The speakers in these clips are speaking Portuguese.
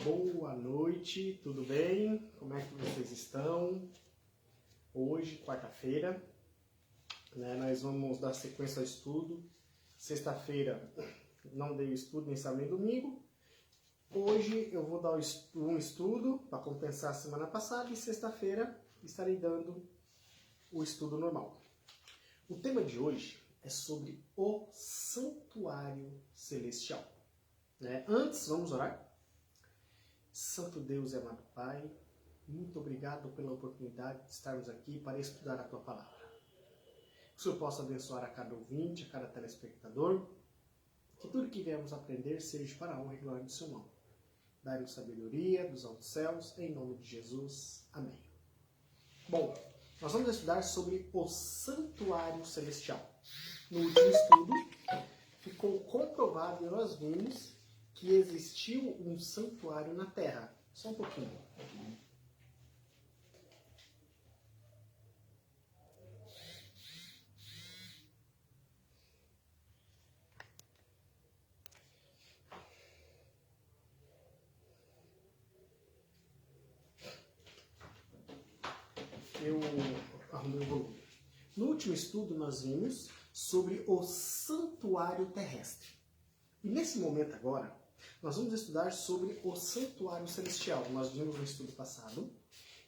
Boa noite, tudo bem? Como é que vocês estão? Hoje, quarta-feira, nós vamos dar sequência ao estudo. Sexta-feira não dei estudo, nem sábado nem domingo. Hoje eu vou dar um estudo para compensar a semana passada e sexta-feira estarei dando o estudo normal. O tema de hoje é sobre o santuário celestial. Antes, vamos orar? Santo Deus e amado Pai, muito obrigado pela oportunidade de estarmos aqui para estudar a Tua Palavra. Que o Senhor possa abençoar a cada ouvinte, a cada telespectador, que tudo que viemos aprender seja para a honra e glória do Seu nome. Dai-nos sabedoria dos altos céus, em nome de Jesus. Amém. Bom, nós vamos estudar sobre o santuário celestial. No último estudo, ficou comprovado e nós vimos que existiu um santuário na Terra. Só um pouquinho. Eu arrumei o volume. No último estudo, nós vimos sobre o santuário terrestre. E nesse momento agora, nós vamos estudar sobre o santuário celestial. Nós vimos no estudo passado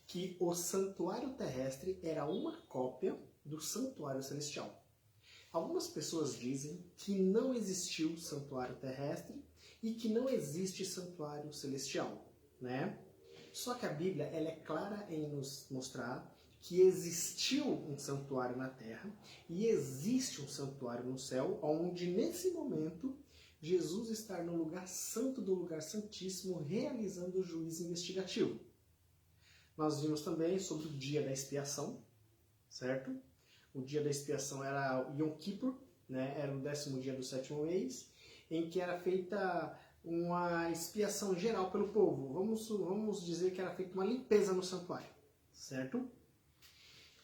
que o santuário terrestre era uma cópia do santuário celestial. Algumas pessoas dizem que não existiu santuário terrestre e que não existe santuário celestial, Só que a Bíblia ela é clara em nos mostrar que existiu um santuário na terra e existe um santuário no céu, onde nesse momento Jesus está no lugar santo do lugar santíssimo, realizando o juízo investigativo. Nós vimos também sobre o dia da expiação, certo? O dia da expiação era Yom Kippur, Era o 10º dia do 7º mês, em que era feita uma expiação geral pelo povo. Vamos dizer que era feita uma limpeza no santuário, certo?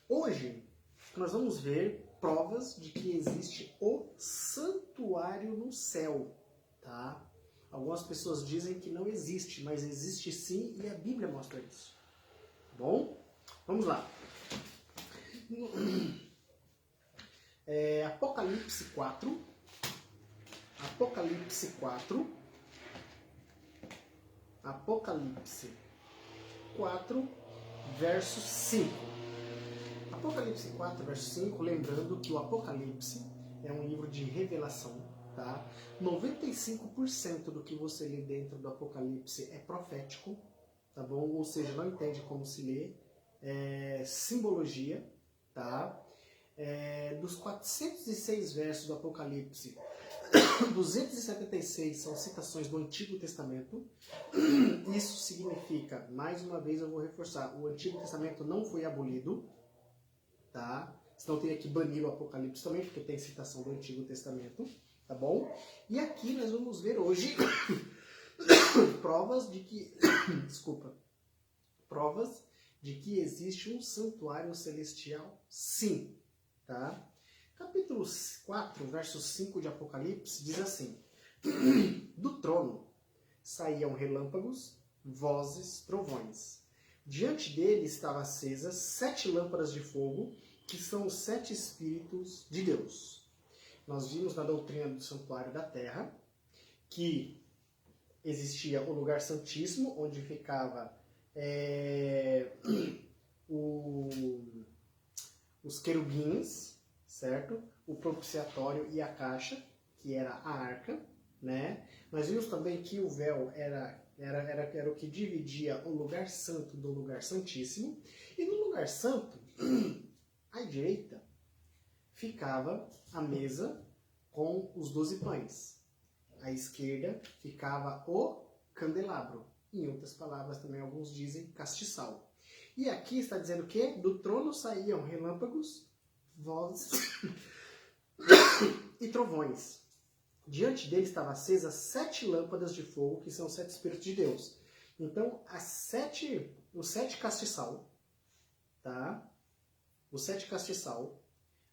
Hoje, nós vamos ver provas de que existe o santuário no céu, tá? Algumas pessoas dizem que não existe, mas existe sim e a Bíblia mostra isso. Bom, vamos lá. Apocalipse 4. Apocalipse 4. Apocalipse 4, verso 5. Apocalipse 4, verso 5, lembrando que o Apocalipse é um livro de revelação, tá? 95% do que você lê dentro do Apocalipse é profético, tá bom? Ou seja, não entende como se lê, simbologia, tá? Dos 406 versos do Apocalipse, 276 são citações do Antigo Testamento. Isso significa, mais uma vez eu vou reforçar, o Antigo Testamento não foi abolido, tá? Senão eu teria que banir o Apocalipse também, porque tem citação do Antigo Testamento, tá bom? E aqui nós vamos ver hoje provas de que, provas de que existe um santuário celestial, sim, tá? Capítulo 4, verso 5 de Apocalipse diz assim: do trono saíam relâmpagos, vozes, trovões. Diante dele estavam acesas 7 lâmpadas de fogo, que são os 7 Espíritos de Deus. Nós vimos na doutrina do santuário da terra que existia o lugar santíssimo, onde ficava os querubins, certo? O propiciatório e a caixa, que era a arca, Nós vimos também que o véu era o que dividia o lugar santo do lugar santíssimo. E no lugar santo, à direita, ficava a mesa com os 12 pães. À esquerda ficava o candelabro. Em outras palavras, também alguns dizem castiçal. E aqui está dizendo que do trono saíam relâmpagos, vozes e trovões. Diante dele estava acesas 7 lâmpadas de fogo, que são os 7 Espíritos de Deus. Então, os 7 castiçal, tá? Os 7 castiçal,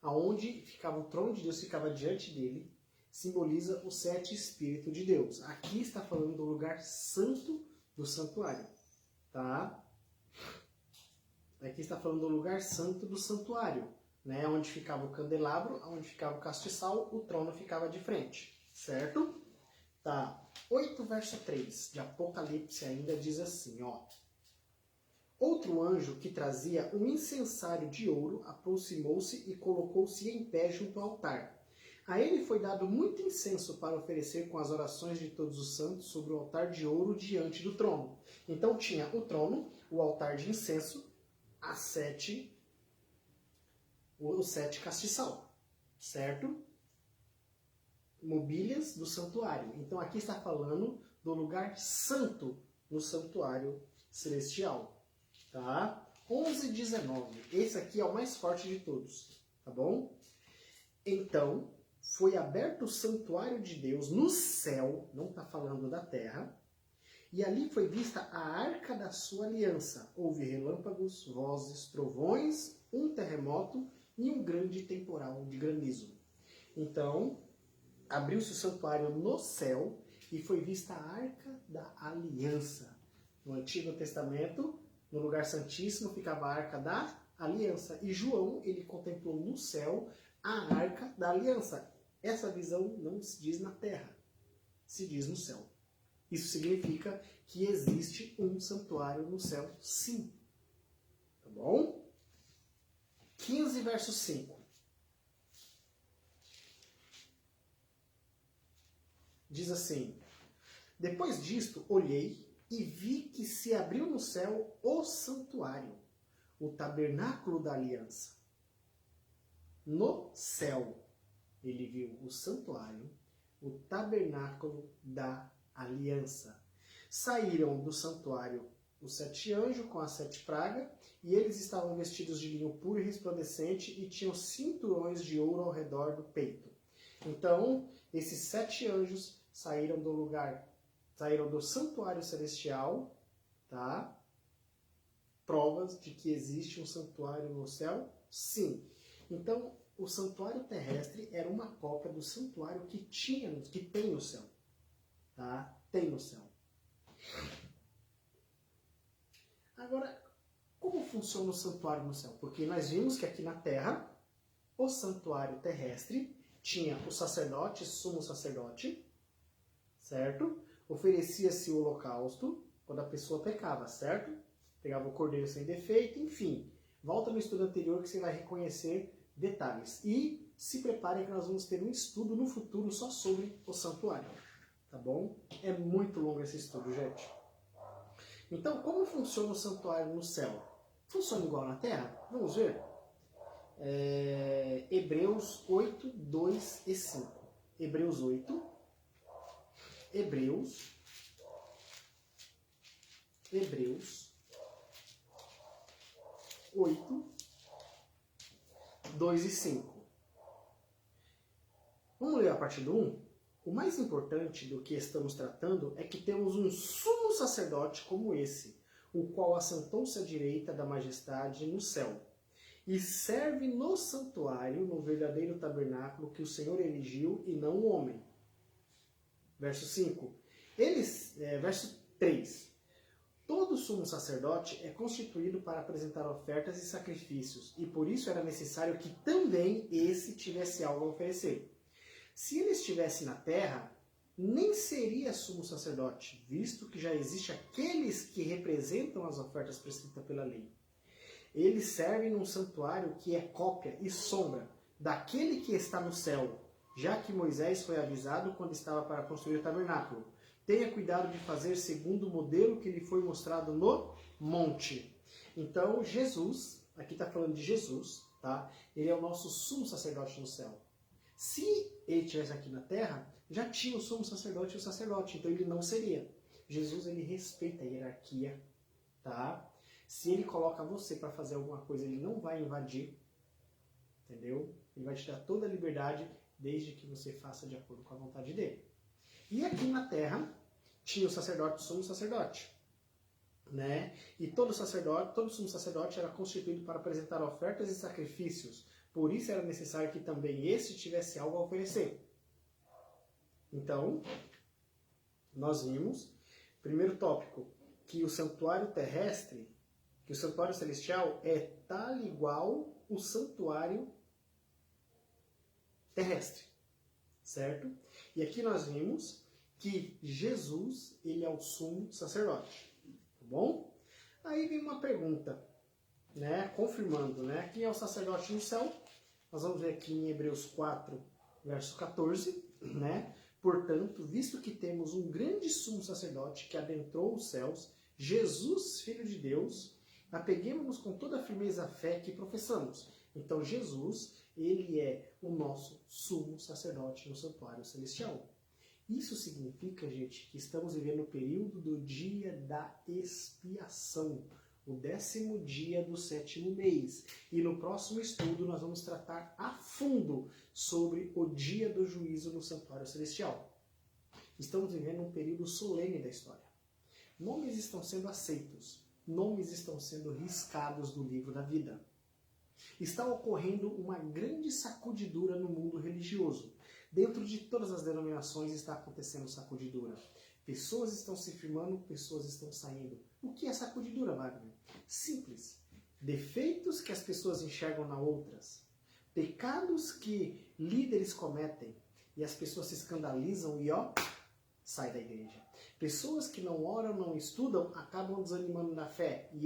aonde ficava o trono de Deus, ficava diante dele, simboliza os 7 Espíritos de Deus. Aqui está falando do lugar santo do santuário, tá? Aqui está falando do lugar santo do santuário, né? Onde ficava o candelabro, onde ficava o castiçal, o trono ficava de frente, certo? Tá. 8 verso 3 de Apocalipse ainda diz assim, ó. Outro anjo que trazia um incensário de ouro aproximou-se e colocou-se em pé junto ao altar. A ele foi dado muito incenso para oferecer com as orações de todos os santos sobre o altar de ouro diante do trono. Então tinha o trono, o altar de incenso, os 7 castiçal, certo? Mobílias do santuário. Então aqui está falando do lugar santo no santuário celestial. Tá? 11, 19. Esse aqui é o mais forte de todos. Tá bom? Então, foi aberto o santuário de Deus no céu, não está falando da terra, e ali foi vista a arca da sua aliança. Houve relâmpagos, vozes, trovões, um terremoto e um grande temporal de granizo. Então, abriu-se o santuário no céu e foi vista a arca da aliança. No Antigo Testamento, no lugar santíssimo ficava a arca da aliança. E João, ele contemplou no céu a arca da aliança. Essa visão não se diz na terra, se diz no céu. Isso significa que existe um santuário no céu, sim. Tá bom? 15 verso 5. Diz assim: depois disto, olhei e vi que se abriu no céu o santuário, o tabernáculo da aliança. No céu, ele viu o santuário, o tabernáculo da aliança. Saíram do santuário os 7 anjos com as 7 pragas, e eles estavam vestidos de linho puro e resplandecente e tinham cinturões de ouro ao redor do peito. Então, esses 7 anjos saíram do santuário celestial, tá? Provas de que existe um santuário no céu? Sim. Então, o santuário terrestre era uma cópia do santuário que tem no céu, tá? Tem no céu. Agora, como funciona o santuário no céu? Porque nós vimos que aqui na terra, o santuário terrestre tinha o sacerdote, sumo sacerdote, certo? Oferecia-se o holocausto quando a pessoa pecava, certo? Pegava o cordeiro sem defeito, enfim. Volta no estudo anterior que você vai reconhecer detalhes. E se preparem que nós vamos ter um estudo no futuro só sobre o santuário, tá bom? É muito longo esse estudo, gente. Então, como funciona o santuário no céu? Funciona igual na terra? Vamos ver? Hebreus 8, 2 e 5. Hebreus 8. Hebreus 8, 2 e 5. Vamos ler a partir do 1? O mais importante do que estamos tratando é que temos um sumo sacerdote como esse, o qual assentou-se à direita da majestade no céu, e serve no santuário, no verdadeiro tabernáculo que o Senhor erigiu e não o homem. Verso 5. Verso 3. Todo sumo sacerdote é constituído para apresentar ofertas e sacrifícios, e por isso era necessário que também esse tivesse algo a oferecer. Se ele estivesse na terra, nem seria sumo sacerdote, visto que já existe aqueles que representam as ofertas prescritas pela lei. Ele serve num santuário que é cópia e sombra daquele que está no céu, já que Moisés foi avisado quando estava para construir o tabernáculo. Tenha cuidado de fazer segundo o modelo que lhe foi mostrado no monte. Então, Jesus, aqui está falando de Jesus, tá? Ele é o nosso sumo sacerdote no céu. Se ele estivesse aqui na terra, já tinha o sumo sacerdote e o sacerdote, então ele não seria. Jesus, ele respeita a hierarquia, tá? Se ele coloca você para fazer alguma coisa, ele não vai invadir, entendeu? Ele vai te dar toda a liberdade, desde que você faça de acordo com a vontade dele. E aqui na terra, tinha o sacerdote, o sumo sacerdote, né? E todo sumo sacerdote era constituído para apresentar ofertas e sacrifícios. Por isso era necessário que também esse tivesse algo a oferecer. Então, nós vimos, primeiro tópico, que o santuário terrestre, que o santuário celestial é tal igual o santuário terrestre, certo? E aqui nós vimos que Jesus, ele é o sumo sacerdote, tá bom? Aí vem uma pergunta, né, confirmando, né, quem é o sacerdote no céu? Nós vamos ver aqui em Hebreus 4, verso 14, né? Portanto, visto que temos um grande sumo sacerdote que adentrou os céus, Jesus, Filho de Deus, apeguemos-nos com toda a firmeza à fé que professamos. Então, Jesus, ele é o nosso sumo sacerdote no santuário celestial. Isso significa, gente, que estamos vivendo o período do dia da expiação, o 10º dia do 7º mês. E no próximo estudo nós vamos tratar a fundo sobre o dia do juízo no santuário celestial. Estamos vivendo um período solene da história. Nomes estão sendo aceitos, nomes estão sendo riscados do livro da vida. Está ocorrendo uma grande sacudidura no mundo religioso. Dentro de todas as denominações está acontecendo sacudidura. Pessoas estão se firmando, pessoas estão saindo. O que é sacudidura, Wagner? Simples. Defeitos que as pessoas enxergam na outras. Pecados que líderes cometem e as pessoas se escandalizam e sai da igreja. Pessoas que não oram, não estudam, acabam desanimando na fé e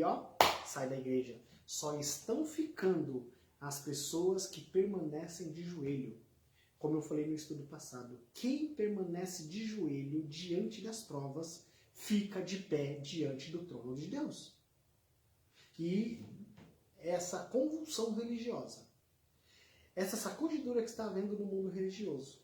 sai da igreja. Só estão ficando as pessoas que permanecem de joelho. Como eu falei no estudo passado, quem permanece de joelho diante das provas, fica de pé diante do trono de Deus. E essa convulsão religiosa, essa sacudidura que está havendo no mundo religioso,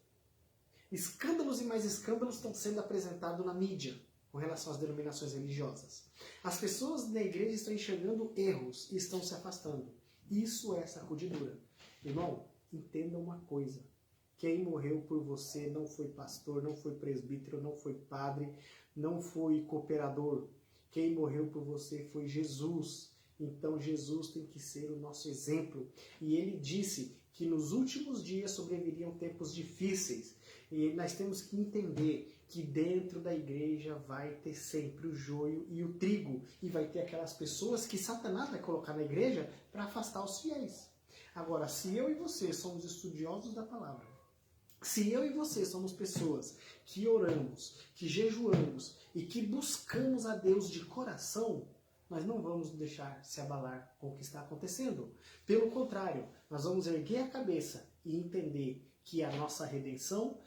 escândalos e mais escândalos estão sendo apresentados na mídia com relação às denominações religiosas. As pessoas na igreja estão enxergando erros e estão se afastando. Isso é sacudidura. Irmão, entenda uma coisa. Quem morreu por você não foi pastor, não foi presbítero, não foi padre, não foi cooperador. Quem morreu por você foi Jesus. Então Jesus tem que ser o nosso exemplo. E ele disse que nos últimos dias sobreviriam tempos difíceis. E nós temos que entender que dentro da igreja vai ter sempre o joio e o trigo. E vai ter aquelas pessoas que Satanás vai colocar na igreja para afastar os fiéis. Agora, se eu e você somos estudiosos da palavra, se eu e você somos pessoas que oramos, que jejuamos e que buscamos a Deus de coração, nós não vamos deixar se abalar com o que está acontecendo. Pelo contrário, nós vamos erguer a cabeça e entender que a nossa redenção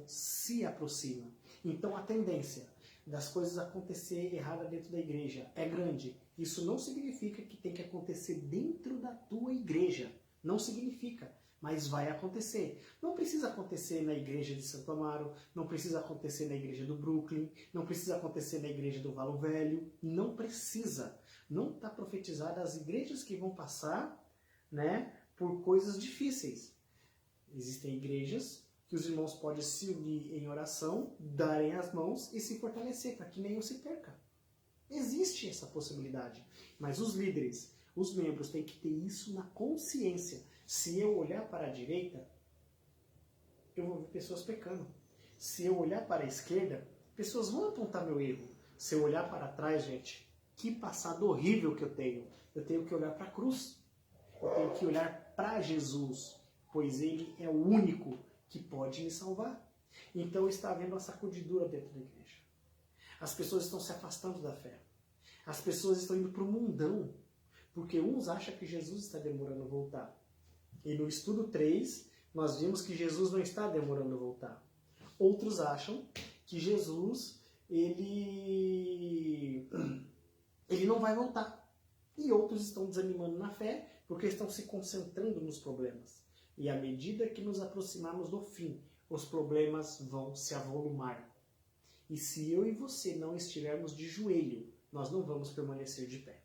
se aproxima. Então a tendência das coisas acontecer errada dentro da igreja é grande. Isso não significa que tem que acontecer dentro da tua igreja. Não significa. Mas vai acontecer. Não precisa acontecer na igreja de Santo Amaro, não precisa acontecer na igreja do Brooklyn, não precisa acontecer na igreja do Valo Velho, não precisa. Não está profetizada as igrejas que vão passar, né, por coisas difíceis. Existem igrejas que os irmãos podem se unir em oração, darem as mãos e se fortalecer, para que nenhum se perca. Existe essa possibilidade. Mas os líderes, os membros têm que ter isso na consciência. Se eu olhar para a direita, eu vou ver pessoas pecando. Se eu olhar para a esquerda, pessoas vão apontar meu erro. Se eu olhar para trás, gente, que passado horrível que eu tenho. Eu tenho que olhar para a cruz. Eu tenho que olhar para Jesus, pois Ele é o único que pode me salvar. Então está havendo uma sacudidura dentro da igreja. As pessoas estão se afastando da fé. As pessoas estão indo para o mundão, porque uns acham que Jesus está demorando a voltar. E no estudo 3, nós vimos que Jesus não está demorando a voltar. Outros acham que Jesus, ele não vai voltar. E outros estão desanimando na fé, porque estão se concentrando nos problemas. E à medida que nos aproximarmos do fim, os problemas vão se avolumar. E se eu e você não estivermos de joelho, nós não vamos permanecer de pé.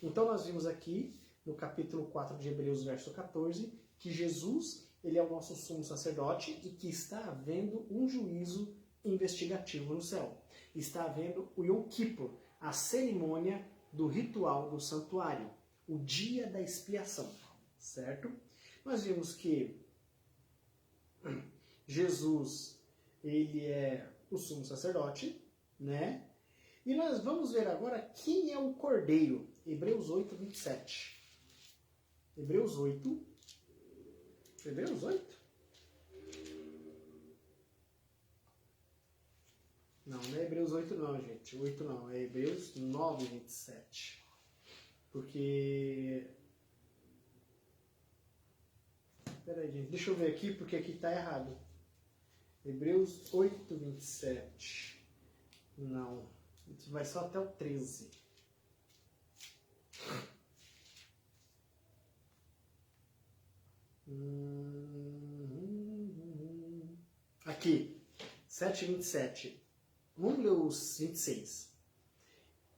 Então nós vimos aqui, no capítulo 4 de Hebreus, verso 14, que Jesus, ele é o nosso sumo sacerdote e que está havendo um juízo investigativo no céu. Está havendo o Yom Kippur, a cerimônia do ritual do santuário, o dia da expiação, certo? Nós vimos que Jesus, ele é o sumo sacerdote, né? E nós vamos ver agora quem é o Cordeiro. Hebreus 8, 27. Hebreus 8. Hebreus 8? Não, não é Hebreus 8 não, gente. 8 não, é Hebreus 9, 27. Porque... Peraí, gente, deixa eu ver aqui, porque aqui está errado. Hebreus 8, 27. Não, isso vai só até o 13. Aqui, 7, 27. Vamos ler os 26.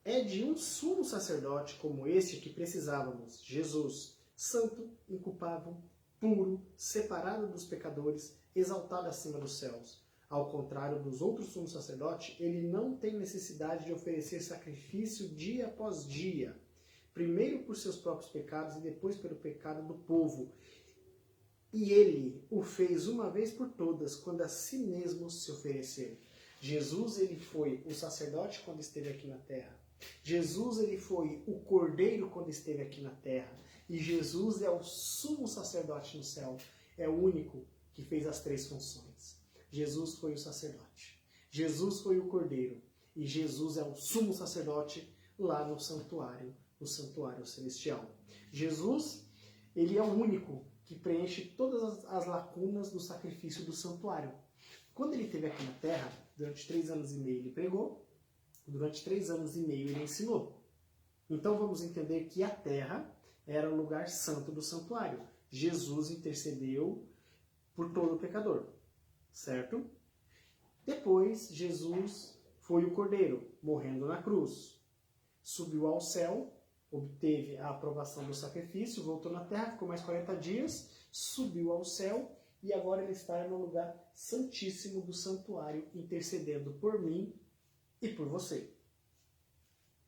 É de um sumo sacerdote como este que precisávamos, Jesus, santo, inculpável, puro, separado dos pecadores, exaltado acima dos céus. Ao contrário dos outros sumos sacerdotes, ele não tem necessidade de oferecer sacrifício dia após dia, primeiro por seus próprios pecados e depois pelo pecado do povo. E ele o fez uma vez por todas, quando a si mesmo se ofereceu. Jesus, ele foi o sacerdote quando esteve aqui na terra. Jesus, ele foi o cordeiro quando esteve aqui na terra. E Jesus é o sumo sacerdote no céu. É o único que fez as três funções. Jesus foi o sacerdote. Jesus foi o cordeiro. E Jesus é o sumo sacerdote lá no santuário celestial. Jesus, ele é o único que preenche todas as lacunas do sacrifício do santuário. Quando ele esteve aqui na terra, durante 3 anos e meio ele pregou, durante 3 anos e meio ele ensinou. Então vamos entender que a terra era o lugar santo do santuário. Jesus intercedeu por todo pecador, certo? Depois Jesus foi o cordeiro, morrendo na cruz. Subiu ao céu, obteve a aprovação do sacrifício, voltou na terra, ficou mais 40 dias, subiu ao céu e agora ele está no lugar santíssimo do santuário, intercedendo por mim e por você.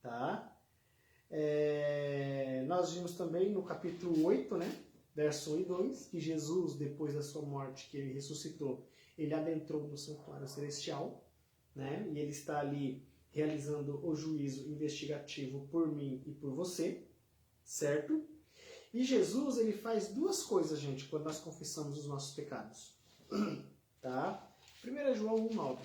Tá? Nós vimos também no capítulo 8, né, verso 1 e 2, que Jesus, depois da sua morte, que ele ressuscitou, ele adentrou no santuário celestial, né, e ele está ali realizando o juízo investigativo por mim e por você, certo? E Jesus, ele faz 2 coisas, gente, quando nós confessamos os nossos pecados. Tá? 1 João 1,9.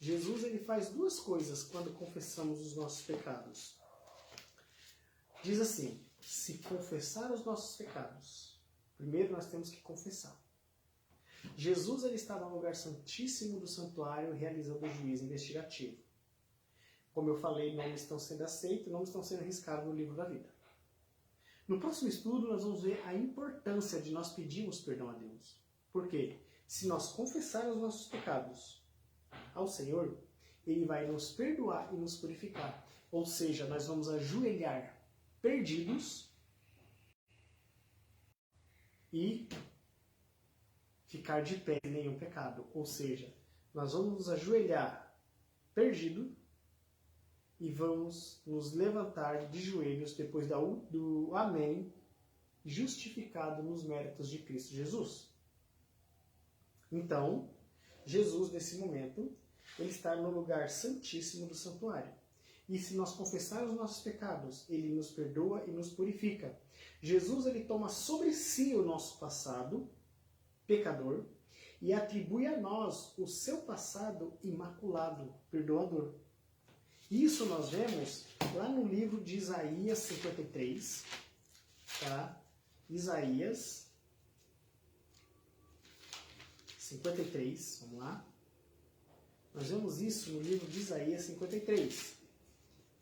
Jesus, ele faz 2 coisas quando confessamos os nossos pecados. Diz assim, se confessar os nossos pecados, primeiro nós temos que confessar. Jesus, ele estava no lugar santíssimo do santuário realizando o juízo investigativo. Como eu falei, nomes estão sendo aceitos, nomes estão sendo riscados no livro da vida. No próximo estudo, nós vamos ver a importância de nós pedirmos perdão a Deus. Por quê? Se nós confessarmos os nossos pecados ao Senhor, Ele vai nos perdoar e nos purificar. Ou seja, nós vamos ajoelhar perdidos e ficar de pé sem nenhum pecado. Ou seja, nós vamos nos ajoelhar perdido e vamos nos levantar de joelhos depois do amém, justificado nos méritos de Cristo Jesus. Então, Jesus, nesse momento, ele está no lugar santíssimo do santuário. E se nós confessarmos os nossos pecados, ele nos perdoa e nos purifica. Jesus, ele toma sobre si o nosso passado pecador e atribui a nós o seu passado imaculado, perdoador. Isso nós vemos lá no livro de Isaías 53, tá? Isaías 53, vamos lá. Nós vemos isso no livro de Isaías 53.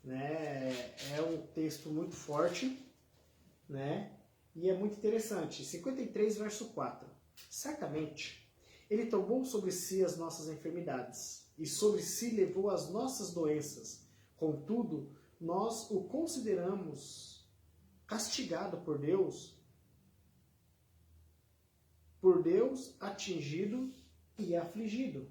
Né? É um texto muito forte, né? E é muito interessante. 53, verso 4. Certamente, ele tomou sobre si as nossas enfermidades e sobre si levou as nossas doenças. Contudo, nós o consideramos castigado por Deus atingido e afligido.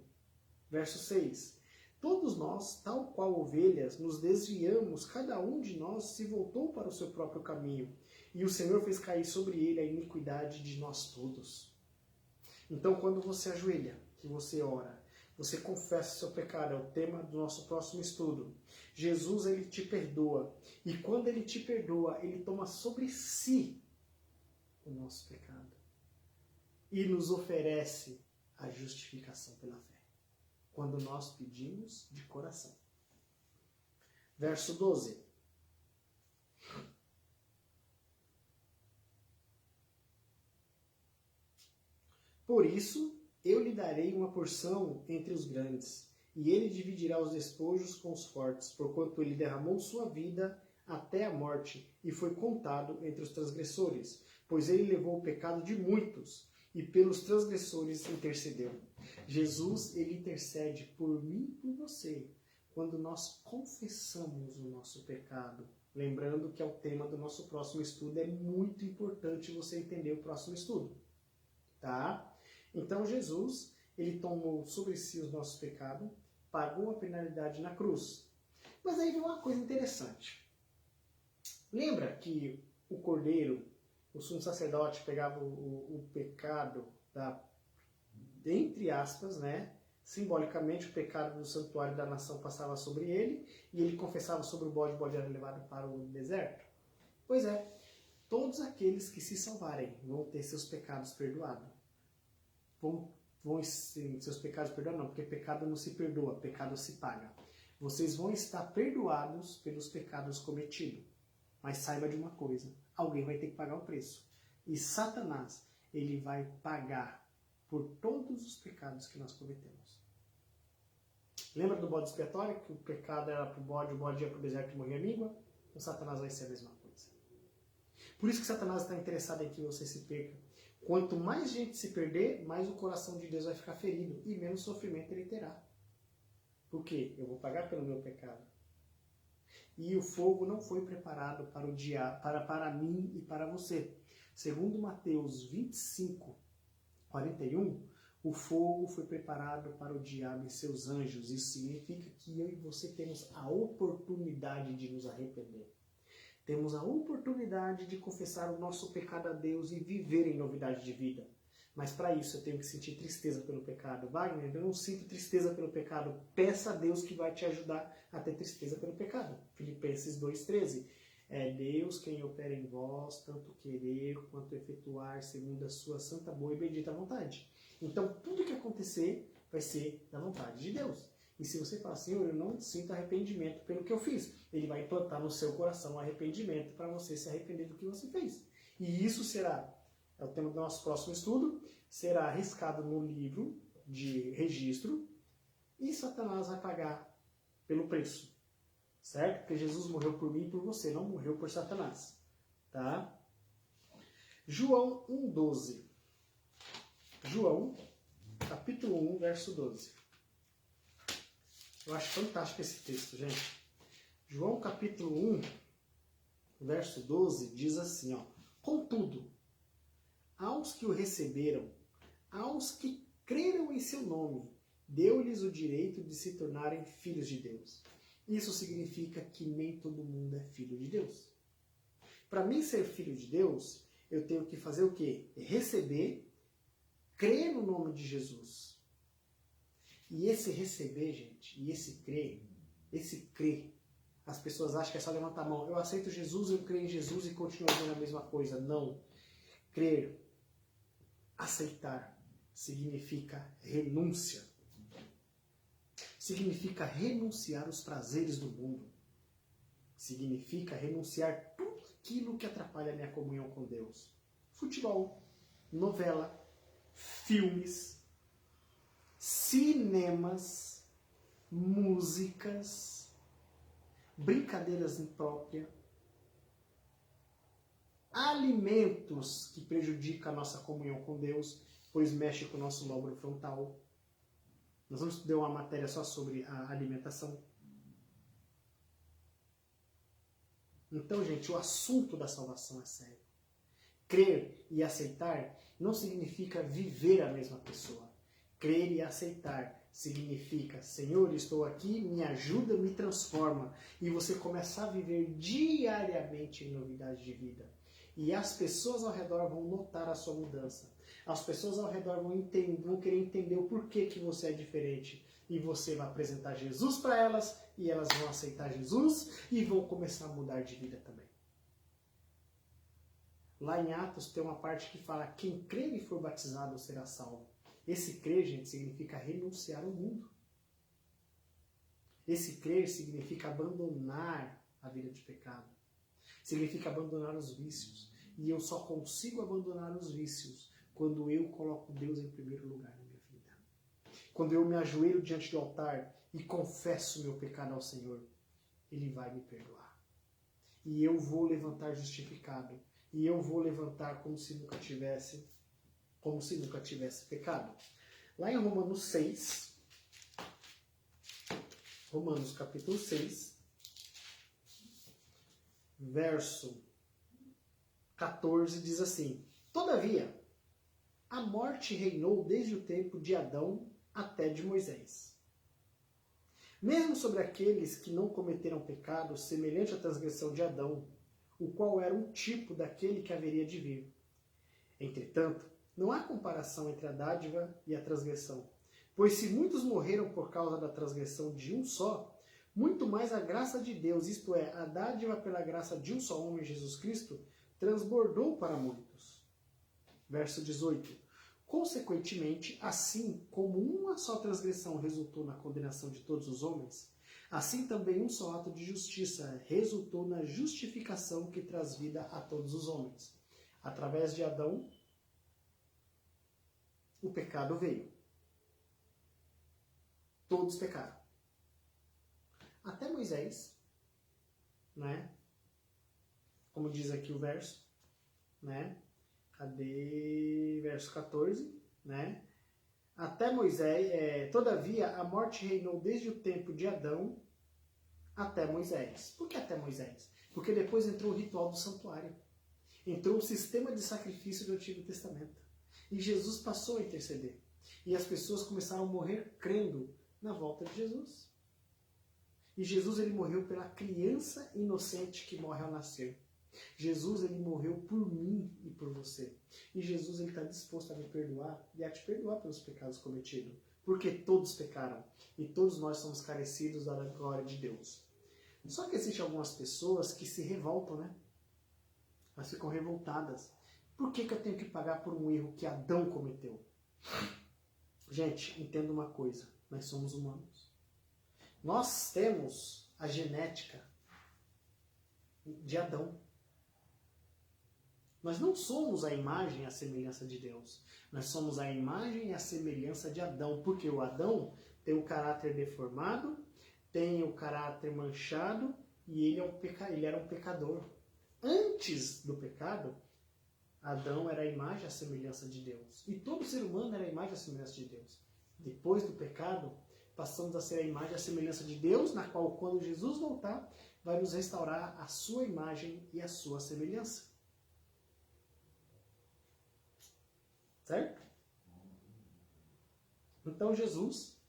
Verso 6. Todos nós, tal qual ovelhas, nos desviamos, cada um de nós se voltou para o seu próprio caminho, e o Senhor fez cair sobre ele a iniquidade de nós todos. Então, quando você ajoelha, que você ora, Você confessa seu pecado, é o tema do nosso próximo estudo. Jesus, ele te perdoa. E quando ele te perdoa, ele toma sobre si o nosso pecado. E nos oferece a justificação pela fé. Quando nós pedimos de coração. Verso 12. Por isso, eu lhe darei uma porção entre os grandes, e ele dividirá os despojos com os fortes, porquanto ele derramou sua vida até a morte, e foi contado entre os transgressores, pois ele levou o pecado de muitos, e pelos transgressores intercedeu. Jesus, ele intercede por mim e por você, quando nós confessamos o nosso pecado. Lembrando que é o tema do nosso próximo estudo, é muito importante você entender o próximo estudo. Tá? Então Jesus, ele tomou sobre si os nossos pecados, pagou a penalidade na cruz. Mas aí vem uma coisa interessante. Lembra que o cordeiro, o sumo sacerdote, pegava o pecado entre aspas, né? Simbolicamente, o pecado do santuário da nação passava sobre ele e ele confessava sobre o bode era levado para o deserto? Pois é, todos aqueles que se salvarem vão ter seus pecados perdoados. Vão seus pecados perdoados, não, porque pecado não se perdoa, pecado se paga. Vocês vão estar perdoados pelos pecados cometidos. Mas saiba de uma coisa, alguém vai ter que pagar o preço. E Satanás, ele vai pagar por todos os pecados que nós cometemos. Lembra do bode expiatório? Que o pecado era para o bode ia para o deserto e morria a míngua? O Satanás vai ser a mesma coisa. Por isso que Satanás está interessado em que você se perca. Quanto mais gente se perder, mais o coração de Deus vai ficar ferido e menos sofrimento ele terá. Por quê? Eu vou pagar pelo meu pecado. E o fogo não foi preparado para o dia, para mim e para você. Segundo Mateus 25, 41, o fogo foi preparado para o diabo e seus anjos. Isso significa que eu e você temos a oportunidade de nos arrepender. Temos a oportunidade de confessar o nosso pecado a Deus e viver em novidade de vida. Mas para isso eu tenho que sentir tristeza pelo pecado. Wagner, eu não sinto tristeza pelo pecado. Peça a Deus que vai te ajudar a ter tristeza pelo pecado. Filipenses 2,13. É Deus quem opera em vós, tanto querer quanto efetuar, segundo a sua santa, boa e bendita vontade. Então, tudo que acontecer vai ser da vontade de Deus. E se você falar assim, eu não sinto arrependimento pelo que eu fiz, ele vai implantar no seu coração arrependimento para você se arrepender do que você fez. E isso será, é o tema do nosso próximo estudo, será arriscado no livro de registro e Satanás vai pagar pelo preço. Certo? Porque Jesus morreu por mim e por você, não morreu por Satanás. Tá? João 1,12. João, capítulo 1, verso 12. Eu acho fantástico esse texto, gente. João, capítulo 1, verso 12, diz assim, ó. Contudo, aos que o receberam, aos que creram em seu nome, deu-lhes o direito de se tornarem filhos de Deus. Isso significa que nem todo mundo é filho de Deus. Para mim ser filho de Deus, eu tenho que fazer o quê? Receber, crer no nome de Jesus. E esse receber, gente, e esse crer, as pessoas acham que é só levantar a mão. Eu aceito Jesus, eu creio em Jesus e continuo fazendo a mesma coisa. Não. Crer, aceitar, significa renúncia. Significa renunciar aos prazeres do mundo. Significa renunciar tudo aquilo que atrapalha a minha comunhão com Deus. Futebol, novela, filmes, cinemas, músicas, brincadeiras impróprias, alimentos que prejudicam a nossa comunhão com Deus, pois mexe com o nosso lóbulo frontal. Nós vamos estudar uma matéria só sobre a alimentação. Então, gente, o assunto da salvação é sério. Crer e aceitar não significa viver a mesma pessoa. Crer e aceitar significa, Senhor, estou aqui, me ajuda, me transforma. E você começar a viver diariamente em novidade de vida. E as pessoas ao redor vão notar a sua mudança. As pessoas ao redor vão querer entender o porquê que você é diferente. E você vai apresentar Jesus para elas, e elas vão aceitar Jesus e vão começar a mudar de vida também. Lá em Atos tem uma parte que fala: quem crer e for batizado será salvo. Esse crer, gente, significa renunciar ao mundo. Esse crer significa abandonar a vida de pecado. Significa abandonar os vícios. E eu só consigo abandonar os vícios quando eu coloco Deus em primeiro lugar na minha vida. Quando eu me ajoelho diante do altar e confesso meu pecado ao Senhor, Ele vai me perdoar. E eu vou levantar justificado. E eu vou levantar como se nunca tivesse pecado. Lá em Romanos 6, Romanos capítulo 6, verso 14, diz assim: todavia, a morte reinou desde o tempo de Adão até de Moisés. Mesmo sobre aqueles que não cometeram pecado, semelhante à transgressão de Adão, o qual era um tipo daquele que haveria de vir. Entretanto, não há comparação entre a dádiva e a transgressão. Pois se muitos morreram por causa da transgressão de um só, muito mais a graça de Deus, isto é, a dádiva pela graça de um só homem, Jesus Cristo, transbordou para muitos. Verso 18. Consequentemente, assim como uma só transgressão resultou na condenação de todos os homens, assim também um só ato de justiça resultou na justificação que traz vida a todos os homens. Através de Adão, o pecado veio. Todos pecaram. Até Moisés, né? Como diz aqui o verso, né? Cadê? Verso 14, né? Até Moisés, todavia a morte reinou desde o tempo de Adão até Moisés. Por que até Moisés? Porque depois entrou o ritual do santuário. Entrou o sistema de sacrifício do Antigo Testamento. E Jesus passou a interceder. E as pessoas começaram a morrer crendo na volta de Jesus. E Jesus, ele morreu pela criança inocente que morre ao nascer. Jesus, ele morreu por mim e por você. E Jesus, ele está disposto a me perdoar e a te perdoar pelos pecados cometidos. Porque todos pecaram. E todos nós somos carecidos da glória de Deus. Só que existem algumas pessoas que se revoltam, né? Elas ficam revoltadas. Por que eu tenho que pagar por um erro que Adão cometeu? Gente, entenda uma coisa. Nós somos humanos. Nós temos a genética de Adão. Nós não somos a imagem e a semelhança de Deus. Nós somos a imagem e a semelhança de Adão. Porque o Adão tem o caráter deformado, tem o caráter manchado e ele era um pecador. Antes do pecado, Adão era a imagem e a semelhança de Deus. E todo ser humano era a imagem e a semelhança de Deus. Depois do pecado, passamos a ser a imagem e a semelhança de Deus, na qual, quando Jesus voltar, vai nos restaurar a sua imagem e a sua semelhança. Certo? Então Jesus,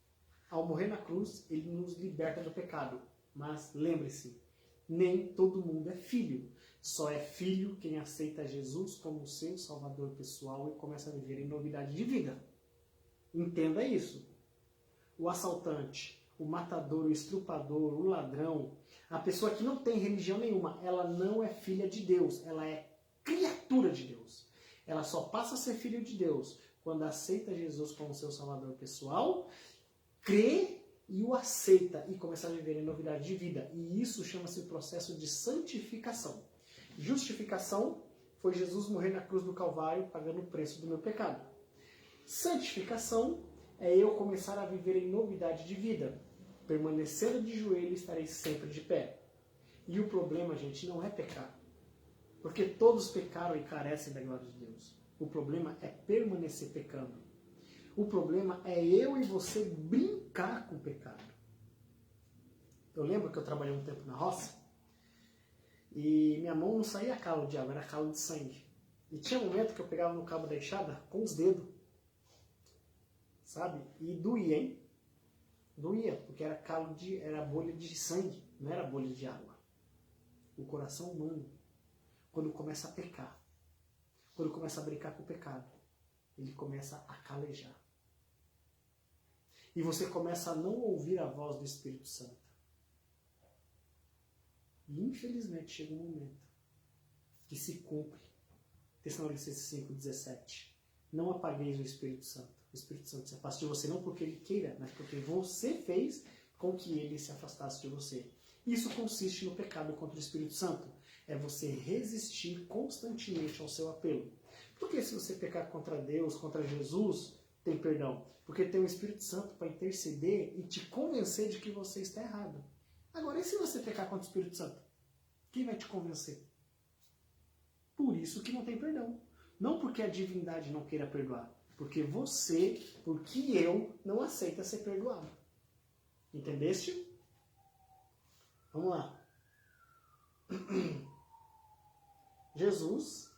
ao morrer na cruz, ele nos liberta do pecado. Mas lembre-se, nem todo mundo é filho. Só é filho quem aceita Jesus como seu salvador pessoal e começa a viver em novidade de vida. Entenda isso. O assaltante, o matador, o estrupador, o ladrão, a pessoa que não tem religião nenhuma, ela não é filha de Deus, ela é criatura de Deus. Ela só passa a ser filho de Deus quando aceita Jesus como seu salvador pessoal, crê e o aceita e começa a viver em novidade de vida. E isso chama-se o processo de santificação. Justificação foi Jesus morrer na cruz do Calvário pagando o preço do meu pecado. Santificação é eu começar a viver em novidade de vida. Permanecendo de joelho, estarei sempre de pé. E o problema, gente, não é pecar. Porque todos pecaram e carecem da glória de Deus. O problema é permanecer pecando. O problema é eu e você brincar com o pecado. Eu lembro que eu trabalhei um tempo na roça e minha mão não saía calo de água, era calo de sangue. E tinha um momento que eu pegava no cabo da enxada com os dedos. Sabe? E doía, hein? Doía, porque era bolha de sangue, não era bolha de água. O coração humano, quando começa a pecar, quando começa a brincar com o pecado, ele começa a calejar. E você começa a não ouvir a voz do Espírito Santo. E infelizmente chega um momento que se cumpre Tessalonicenses 5,17. Não apagueis o Espírito Santo. O Espírito Santo se afasta de você não porque ele queira, mas porque você fez com que ele se afastasse de você. Isso consiste no pecado contra o Espírito Santo. É você resistir constantemente ao seu apelo. Porque se você pecar contra Deus, contra Jesus, tem perdão. Porque tem o Espírito Santo para interceder e te convencer de que você está errado. Agora, e se você pecar contra o Espírito Santo? Quem vai te convencer? Por isso que não tem perdão. Não porque a divindade não queira perdoar. Porque você, porque eu, não aceita ser perdoado. Entendeste? Vamos lá. Jesus,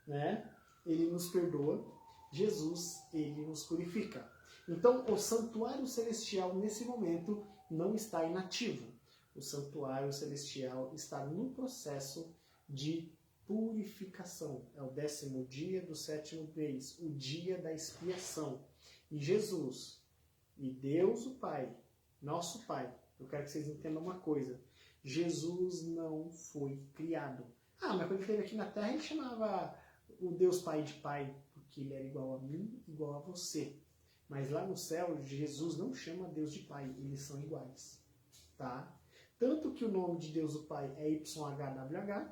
né? Ele nos perdoa. Jesus, ele nos purifica. Então, o santuário celestial, nesse momento, não está inativo. O santuário celestial está no processo de purificação. É o 10º dia do 7º mês, o dia da expiação. E Jesus, e Deus o Pai, nosso Pai, eu quero que vocês entendam uma coisa. Jesus não foi criado. Ah, mas quando ele esteve aqui na Terra, ele chamava o Deus Pai de Pai, porque ele era igual a mim, igual a você. Mas lá no céu, Jesus não chama Deus de Pai, eles são iguais. Tá? Tanto que o nome de Deus o Pai é YHWH,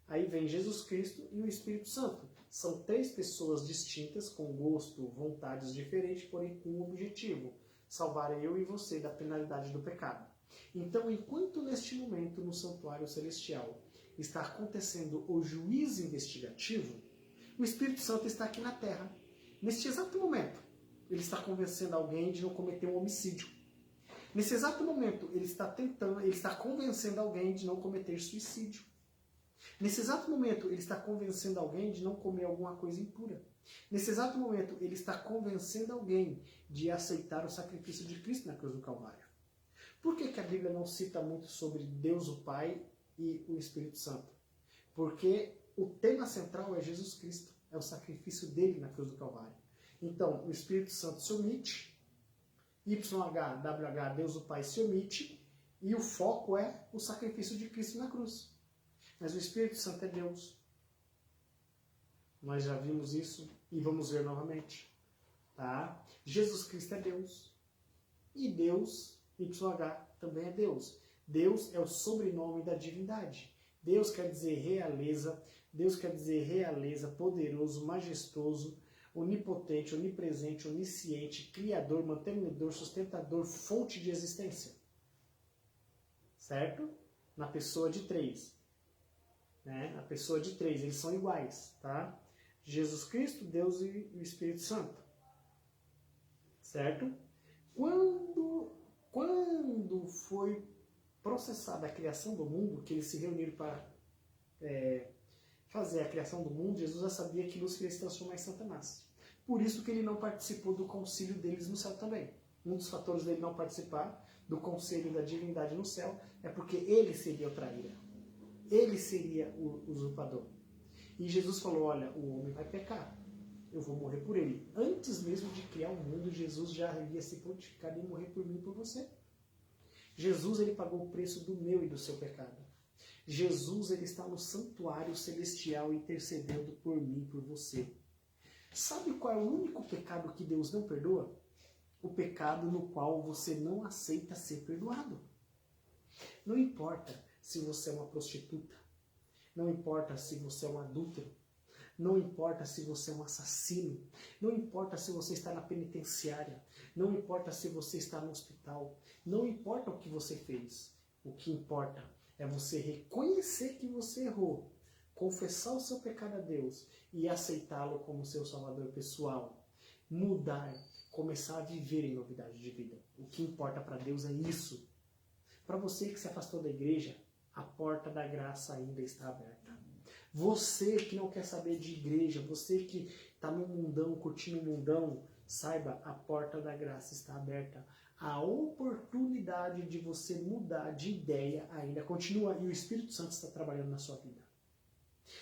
aí vem Jesus Cristo e o Espírito Santo. São 3 pessoas distintas, com gosto, vontades diferentes, porém com um objetivo: salvar eu e você da penalidade do pecado. Então, enquanto neste momento, no santuário celestial, está acontecendo o juízo investigativo, o Espírito Santo está aqui na Terra. Neste exato momento, ele está convencendo alguém de não cometer um homicídio. Nesse exato momento, ele está convencendo alguém de não cometer suicídio. Nesse exato momento, ele está convencendo alguém de não comer alguma coisa impura. Nesse exato momento, ele está convencendo alguém de aceitar o sacrifício de Cristo na cruz do Calvário. Por que a Bíblia não cita muito sobre Deus o Pai e o Espírito Santo? Porque o tema central é Jesus Cristo, é o sacrifício dele na cruz do Calvário. Então, o Espírito Santo se omite, YHWH, Deus o Pai se omite, e o foco é o sacrifício de Cristo na cruz. Mas o Espírito Santo é Deus. Nós já vimos isso e vamos ver novamente. Tá? Jesus Cristo é Deus. E Deus, YH, também é Deus. Deus é o sobrenome da divindade. Deus quer dizer realeza. Deus quer dizer realeza, poderoso, majestoso, onipotente, onipresente, onisciente, criador, mantenedor, sustentador, fonte de existência. Certo? Na pessoa de 3. Né? A pessoa de 3, eles são iguais, tá? Jesus Cristo, Deus e o Espírito Santo. Certo? Quando foi processada a criação do mundo, que eles se reuniram para fazer a criação do mundo, Jesus já sabia que Lúcifer ia se transformar em Satanás. Por isso que ele não participou do concílio deles no céu também. Um dos fatores dele não participar do conselho da divindade no céu é porque ele seria o traíra. Ele seria o usurpador. E Jesus falou, olha, o homem vai pecar. Eu vou morrer por ele. Antes mesmo de criar o mundo, Jesus já havia se prontificado em morrer por mim e por você. Jesus, ele pagou o preço do meu e do seu pecado. Jesus, ele está no santuário celestial intercedendo por mim e por você. Sabe qual é o único pecado que Deus não perdoa? O pecado no qual você não aceita ser perdoado. Não importa se você é uma prostituta. Não importa se você é um adúltero. Não importa se você é um assassino. Não importa se você está na penitenciária. Não importa se você está no hospital. Não importa o que você fez. O que importa é você reconhecer que você errou, confessar o seu pecado a Deus e aceitá-lo como seu salvador pessoal. Mudar, começar a viver em novidade de vida. O que importa para Deus é isso. Para você que se afastou da igreja, a porta da graça ainda está aberta. Você que não quer saber de igreja, você que está no mundão, curtindo o mundão, saiba, a porta da graça está aberta. A oportunidade de você mudar de ideia ainda continua e o Espírito Santo está trabalhando na sua vida.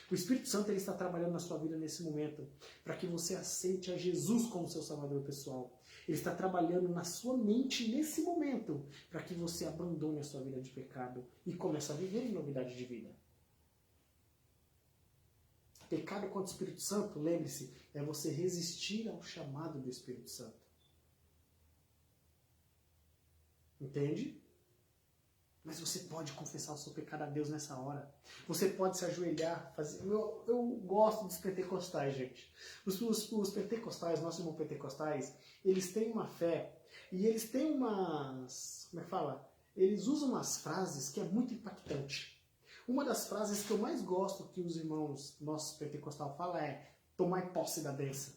O Espírito Santo ele está trabalhando na sua vida nesse momento para que você aceite a Jesus como seu salvador pessoal. Ele está trabalhando na sua mente nesse momento para que você abandone a sua vida de pecado e comece a viver em novidade de vida. Pecado contra o Espírito Santo, lembre-se, é você resistir ao chamado do Espírito Santo. Entende? Mas você pode confessar o seu pecado a Deus nessa hora. Você pode se ajoelhar. Eu gosto dos pentecostais, gente. Os pentecostais, nossos irmãos pentecostais, eles têm uma fé e eles têm umas... Como é que fala? Eles usam umas frases que é muito impactante. Uma das frases que eu mais gosto que os irmãos nossos pentecostais falam é: tomai posse da bênção.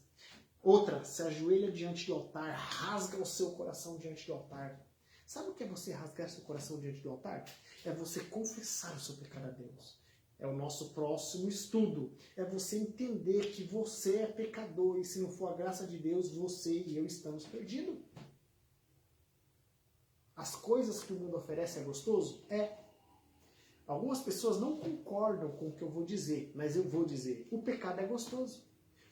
Outra, se ajoelha diante do altar, rasga o seu coração diante do altar. Sabe o que é você rasgar seu coração diante do altar? É você confessar o seu pecado a Deus. É o nosso próximo estudo. É você entender que você é pecador e se não for a graça de Deus, você e eu estamos perdidos. As coisas que o mundo oferece é gostoso? É. Algumas pessoas não concordam com o que eu vou dizer, mas eu vou dizer. O pecado é gostoso.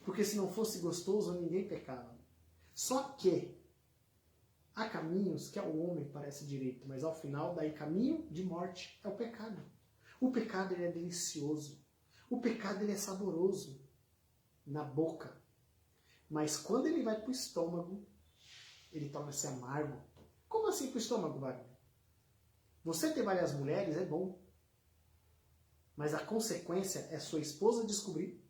Porque se não fosse gostoso, ninguém pecava. Só que há caminhos que ao homem parece direito, mas ao final daí caminho de morte é o pecado. O pecado ele é delicioso. O pecado ele é saboroso na boca. Mas quando ele vai para o estômago, ele torna-se amargo. Como assim para o estômago, Wagner? Você ter várias mulheres é bom. Mas a consequência é sua esposa descobrir.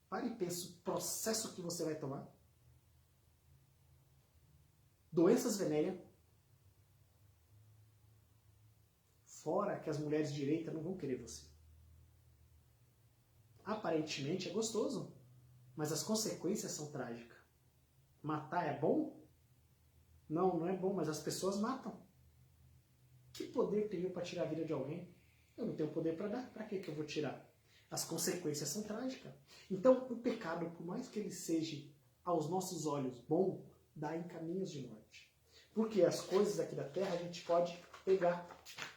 Pare e pense o processo que você vai tomar. Doenças venéreas. Fora que as mulheres de direita não vão querer você. Aparentemente é gostoso, mas as consequências são trágicas. Matar é bom? Não, não é bom, mas as pessoas matam. Que poder tenho para tirar a vida de alguém? Eu não tenho poder para dar. Para que eu vou tirar? As consequências são trágicas. Então, o pecado, por mais que ele seja aos nossos olhos bom, dá em caminhos de morte. Porque as coisas aqui da terra a gente pode pegar,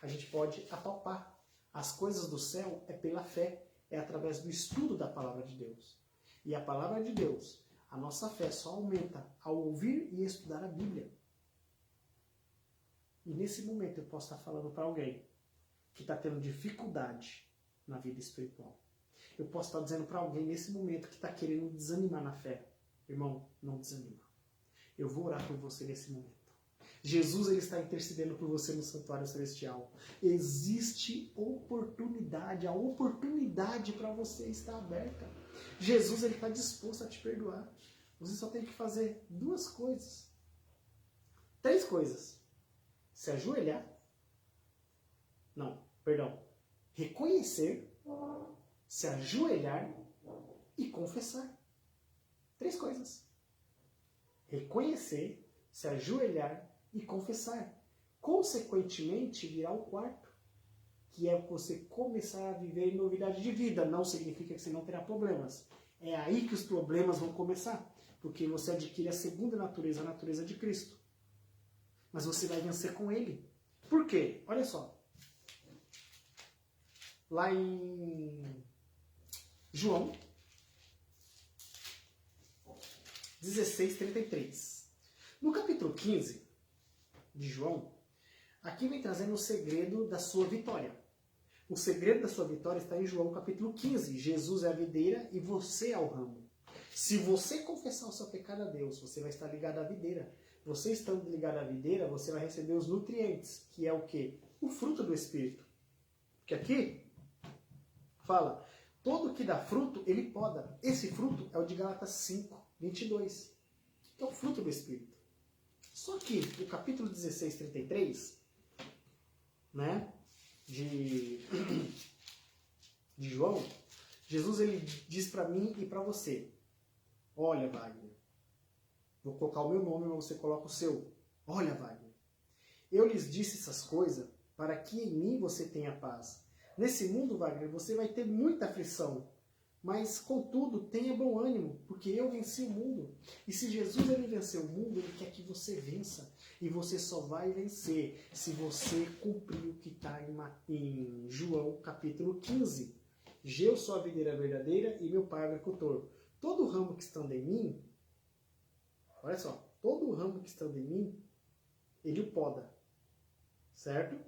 a gente pode apalpar. As coisas do céu é pela fé, é através do estudo da palavra de Deus. E a palavra de Deus, a nossa fé só aumenta ao ouvir e estudar a Bíblia. E nesse momento eu posso estar falando para alguém que está tendo dificuldade na vida espiritual. Eu posso estar dizendo para alguém nesse momento que está querendo desanimar na fé. Irmão, não desanima. Eu vou orar por você nesse momento. Jesus ele está intercedendo por você no santuário celestial. Existe oportunidade, a oportunidade para você está aberta. Jesus ele está disposto a te perdoar. Você só tem que fazer 2 coisas. 3 coisas. Se ajoelhar. Não, perdão. Reconhecer, se ajoelhar e confessar. 3 coisas. Reconhecer, se ajoelhar e confessar. Consequentemente, virá o 4º, que é você começar a viver em novidade de vida. Não significa que você não terá problemas. É aí que os problemas vão começar, porque você adquire a segunda natureza, a natureza de Cristo. Mas você vai vencer com Ele. Por quê? Olha só. Lá em João 16:33. No capítulo 15 de João, aqui vem trazendo o segredo da sua vitória. O segredo da sua vitória está em João capítulo 15. Jesus é a videira e você é o ramo. Se você confessar o seu pecado a Deus, você vai estar ligado à videira. Você estando ligado à videira, você vai receber os nutrientes, que é o quê? O fruto do Espírito. Que aqui fala, todo que dá fruto, ele poda. Esse fruto é o de Gálatas 5:22. Que é o fruto do Espírito. Só que no capítulo 16:33, né, de João, Jesus ele diz para mim e para você, olha, Wagner, vou colocar o meu nome, mas você coloca o seu. Olha, Wagner, eu lhes disse essas coisas para que em mim você tenha paz. Nesse mundo, Wagner, você vai ter muita aflição. Mas, contudo, tenha bom ânimo, porque eu venci o mundo. E se Jesus ele venceu o mundo, ele quer que você vença. E você só vai vencer se você cumprir o que está em João capítulo 15. Eu sou a videira verdadeira e meu pai é o agricultor. Todo ramo que estando em mim, olha só, todo ramo que está em mim, ele o poda. Certo?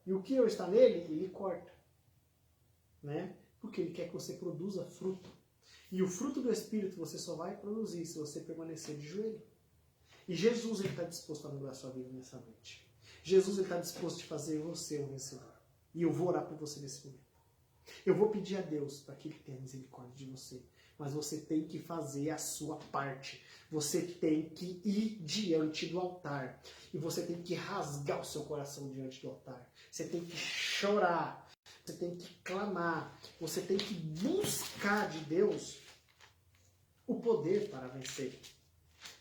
E o que eu está nele, ele corta. Né? Porque ele quer que você produza fruto. E o fruto do Espírito você só vai produzir se você permanecer de joelho. E Jesus está disposto a mudar a sua vida nessa noite. Jesus está disposto a fazer você um vencedor. E eu vou orar por você nesse momento. Eu vou pedir a Deus para que Ele tenha misericórdia de você. Mas você tem que fazer a sua parte. Você tem que ir diante do altar. E você tem que rasgar o seu coração diante do altar. Você tem que chorar. Você tem que clamar. Você tem que buscar de Deus o poder para vencer.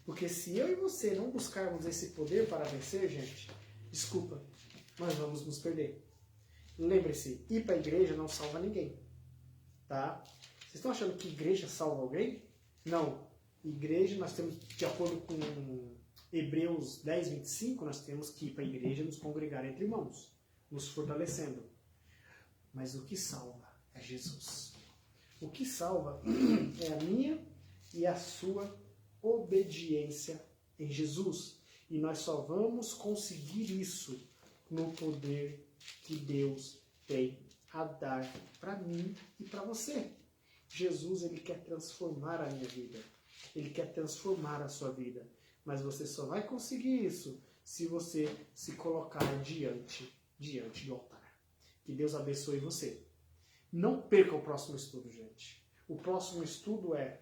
Porque se eu e você não buscarmos esse poder para vencer, gente, desculpa, nós vamos nos perder. Lembre-se, ir para a igreja não salva ninguém. Tá? Vocês estão achando que igreja salva alguém? Não. Igreja, nós temos, de acordo com Hebreus 10, 25, nós temos que ir para a igreja nos congregar entre irmãos, nos fortalecendo. Mas o que salva é Jesus. O que salva é a minha e a sua obediência em Jesus. E nós só vamos conseguir isso no poder que Deus tem a dar para mim e para você. Jesus, ele quer transformar a minha vida. Ele quer transformar a sua vida. Mas você só vai conseguir isso se você se colocar diante do altar. Que Deus abençoe você. Não perca o próximo estudo, gente. O próximo estudo é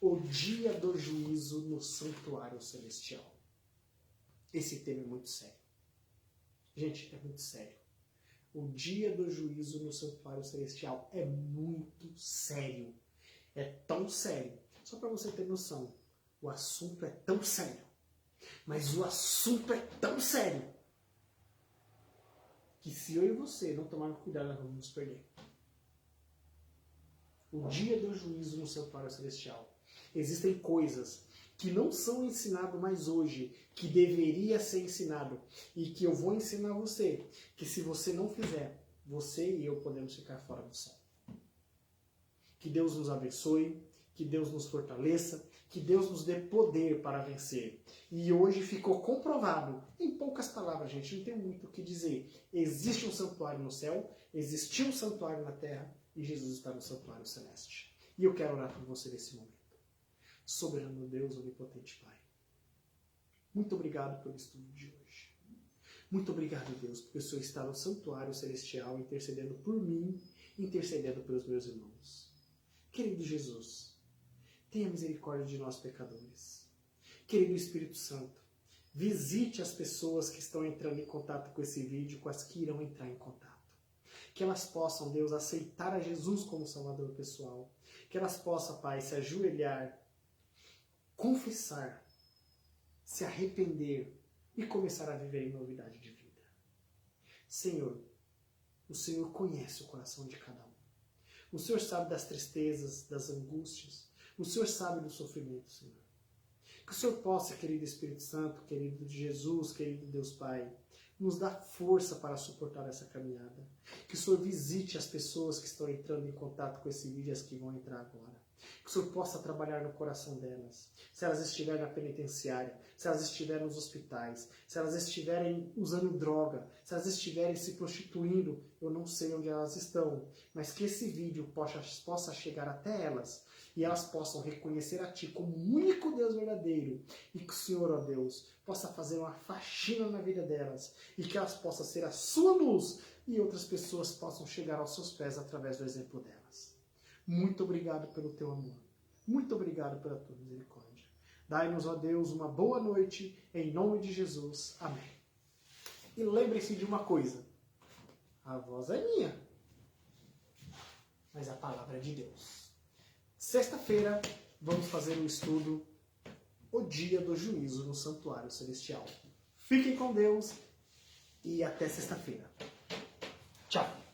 o dia do juízo no santuário celestial. Esse tema é muito sério. Gente, é muito sério. O dia do juízo no santuário celestial é muito sério. É tão sério. Só para você ter noção, o assunto é tão sério. Mas o assunto é tão sério que se eu e você não tomarmos cuidado, nós vamos nos perder. O dia do juízo no santuário celestial. Existem coisas que não são ensinadas mais hoje, que deveria ser ensinado, e que eu vou ensinar você, que se você não fizer, você e eu podemos ficar fora do céu. Que Deus nos abençoe, que Deus nos fortaleça, que Deus nos dê poder para vencer. E hoje ficou comprovado, em poucas palavras, gente, não tem muito o que dizer. Existe um santuário no céu, existiu um santuário na terra, e Jesus está no santuário celeste. E eu quero orar por você nesse momento. Soberano Deus, onipotente Pai. Muito obrigado pelo estudo de hoje. Muito obrigado, Deus, porque o Senhor está no santuário celestial, intercedendo por mim, intercedendo pelos meus irmãos. Querido Jesus, tenha misericórdia de nós pecadores. Querido Espírito Santo, visite as pessoas que estão entrando em contato com esse vídeo, com as que irão entrar em contato. Que elas possam, Deus, aceitar a Jesus como Salvador pessoal. Que elas possam, Pai, se ajoelhar, confessar, se arrepender e começar a viver em novidade de vida. Senhor, o Senhor conhece o coração de cada um. O Senhor sabe das tristezas, das angústias. O Senhor sabe do sofrimento, Senhor. Que o Senhor possa, querido Espírito Santo, querido Jesus, querido Deus Pai, nos dá força para suportar essa caminhada. Que o Senhor visite as pessoas que estão entrando em contato com esse vídeo e as que vão entrar agora. Que o Senhor possa trabalhar no coração delas. Se elas estiverem na penitenciária, se elas estiverem nos hospitais, se elas estiverem usando droga, se elas estiverem se prostituindo, eu não sei onde elas estão, mas que esse vídeo possa chegar até elas e elas possam reconhecer a Ti como o único Deus verdadeiro e que o Senhor, ó Deus, possa fazer uma faxina na vida delas e que elas possam ser a Sua luz e outras pessoas possam chegar aos Seus pés através do exemplo delas. Muito obrigado pelo Teu amor. Muito obrigado pela Tua misericórdia. Dai-nos, ó Deus, uma boa noite, em nome de Jesus. Amém. E lembre-se de uma coisa. A voz é minha, mas a palavra é de Deus. Sexta-feira, vamos fazer um estudo, o dia do juízo no santuário celestial. Fiquem com Deus e até sexta-feira. Tchau.